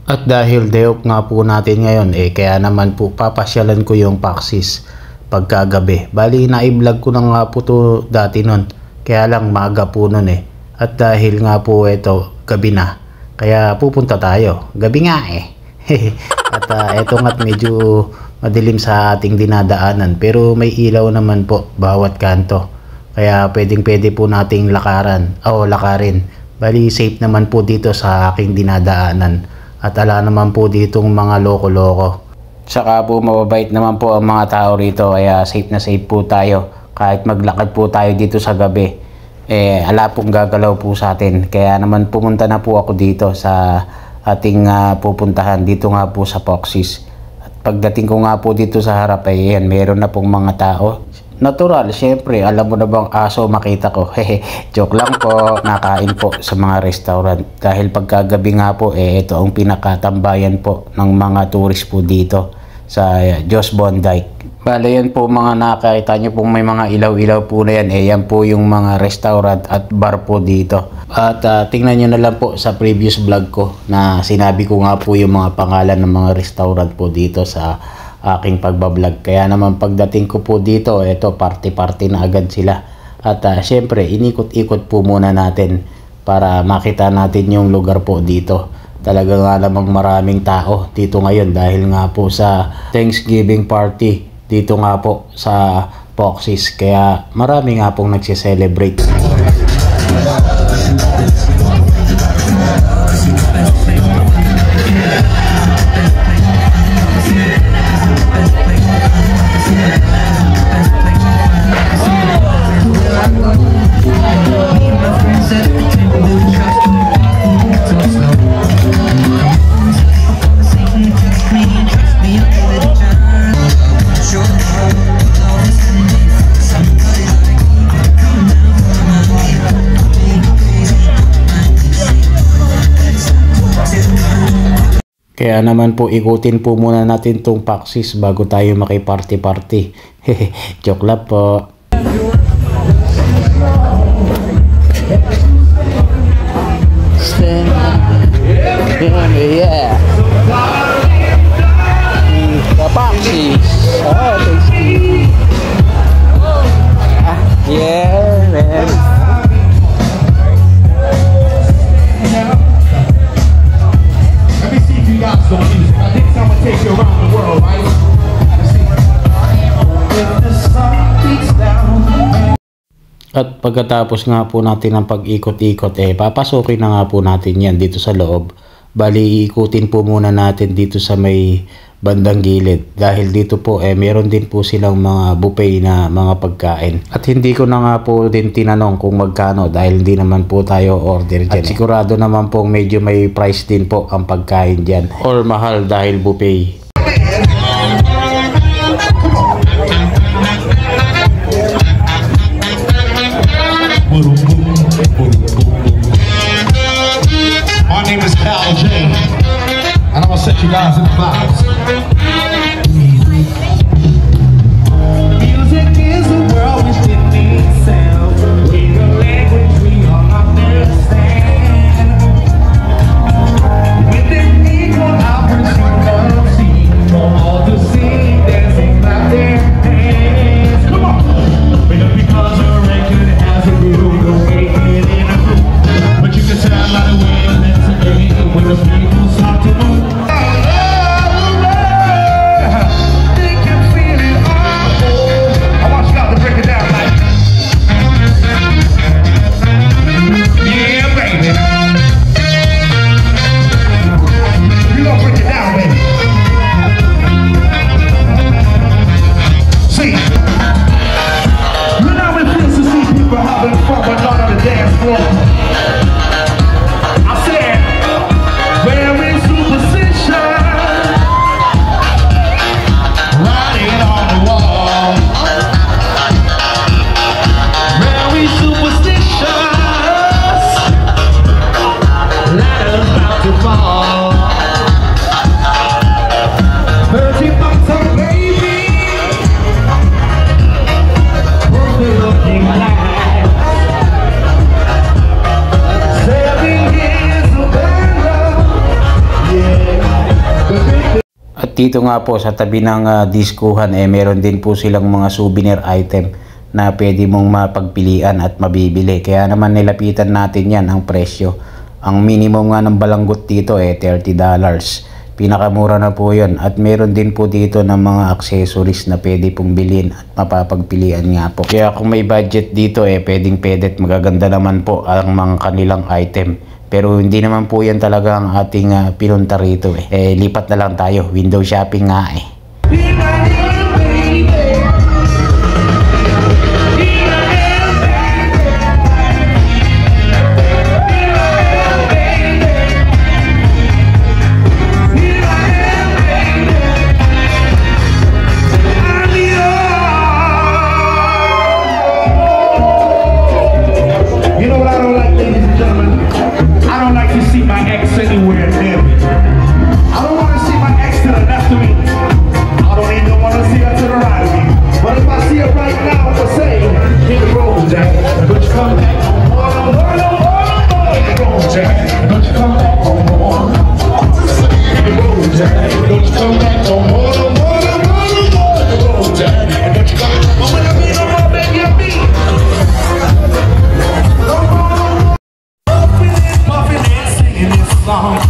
At dahil day off nga po natin ngayon, kaya naman po papasyalan ko yung Paxis pagkagabi. Bali, na-vlog ko na nga po to dati nun. Kaya lang maaga po nun At dahil nga po ito, gabi na. Kaya pupunta tayo. Gabi nga At eto nga't medyo madilim sa ating dinadaanan. Pero may ilaw naman po bawat kanto. Kaya pwede po nating lakarin. Bali, safe naman po dito sa aking dinadaanan. At ala naman po ditong mga loko-loko. Saka po mababait naman po ang mga tao rito. Kaya safe na safe po tayo. Kahit maglakad po tayo dito sa gabi, ala pong gagalaw po sa atin. Kaya naman pumunta na po ako dito sa ating pupuntahan. Dito nga po sa Paxis. At pagdating ko nga po dito sa harap, ayan, meron na pong mga tao. Natural, syempre, alam mo na bang aso makita ko? Joke lang po, nakain po sa mga restaurant. Dahil pagkagabi nga po, ito ang pinakatambayan po ng mga tourist po dito sa Jost Van Dyke. Bale, yan po mga nakakita nyo pong may mga ilaw-ilaw po na yan. Yan po yung mga restaurant at bar po dito. At tingnan nyo na lang po sa previous vlog ko na sinabi ko nga po yung mga pangalan ng mga restaurant po dito sa aking pagbablog. Kaya naman pagdating ko po dito, ito party na agad sila. At syempre inikot-ikot po muna natin para makita natin yung lugar po dito. Talaga nga namang maraming tao dito ngayon dahil nga po sa Thanksgiving party dito nga po sa Paxis. Kaya marami nga pong nagsiselebrate. Kaya naman po ikutin po muna natin tong Paxis bago tayo makiparty-party. Joke lang po. Yeah. The Paxis. Oh, tasty. Yeah, man. I think I'm gonna take you around the world, right? At pagkatapos nga po natin ng pag-ikot-ikot, papasukin na nga po natin yan dito sa loob. Bali, ikutin po muna natin dito sa may bandang gilid. Dahil dito po, meron din po silang mga buffet na mga pagkain. At hindi ko na nga po din tinanong kung magkano dahil hindi naman po tayo order dyan. At sigurado naman po medyo may price din po ang pagkain dyan. Or mahal dahil buffet. My name is Cal J, and I'm gonna set you guys in the clouds. Music is the world which didn't need sound. We the language we all understand. With an equal opportunity for all to see, dancing clap their hands. Come on, because a record has a groove, the way it in a groove. But you can tell by the way it lets it when the people start to move. dito nga po sa tabi ng diskuhan meron din po silang mga souvenir item na pwede mong mapagpilian at mabibili. Kaya naman nilapitan natin yan ang presyo. Ang minimum nga ng balanggot dito $30. Pinakamura na po yun. At meron din po dito ng mga accessories na pwede pong bilhin at mapapagpilian nga po. Kaya kung may budget dito pwedeng pwede at magaganda naman po ang mga kanilang item. Pero hindi naman po yan talaga ang ating pinunta rito lipat na lang tayo. Window shopping nga anywhere near me. I don't want to see my ex to the left of me. I don't even want to see her to the right of me. But if I see her right now, I'ma say, hit the road, Jack. Don't you come back no more, no more, no more, no more. Hit the road, Jack. Don't you come back no more. Hit the road, Jack. Don't you come back no more, no more, no more, no more. Hit the road, Jack. Don't you come back no more. When I mean no more, baby, I mean. No more, no more. Puffing and singing this song.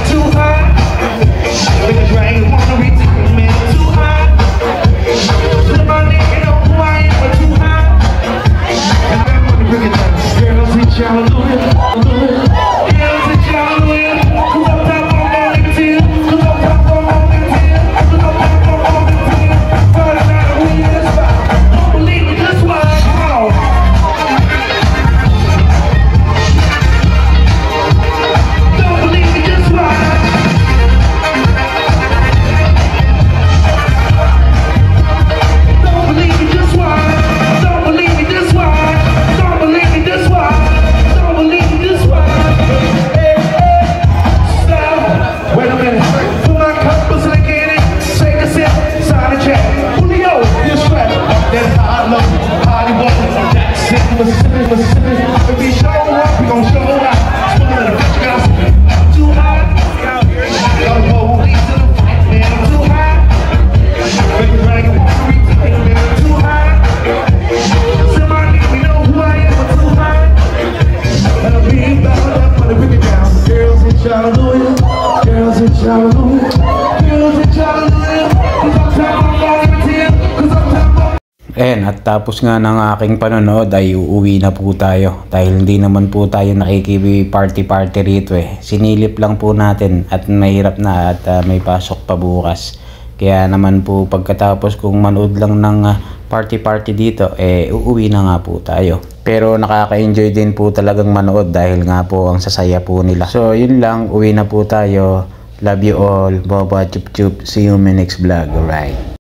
Too high, niggas rain. Ayan, at tapos nga ng aking panonood ay uuwi na po tayo. Dahil hindi naman po tayo nakiki-party-party rito eh. Sinilip lang po natin at mahirap na at may pasok pa bukas. Kaya naman po pagkatapos kung manood lang ng party-party dito, uuwi na nga po tayo. Pero nakaka-enjoy din po talagang manood dahil nga po ang sasaya po nila. So yun lang, uwi na po tayo. Love you all. Boba chup chup. See you in my next vlog. Alright.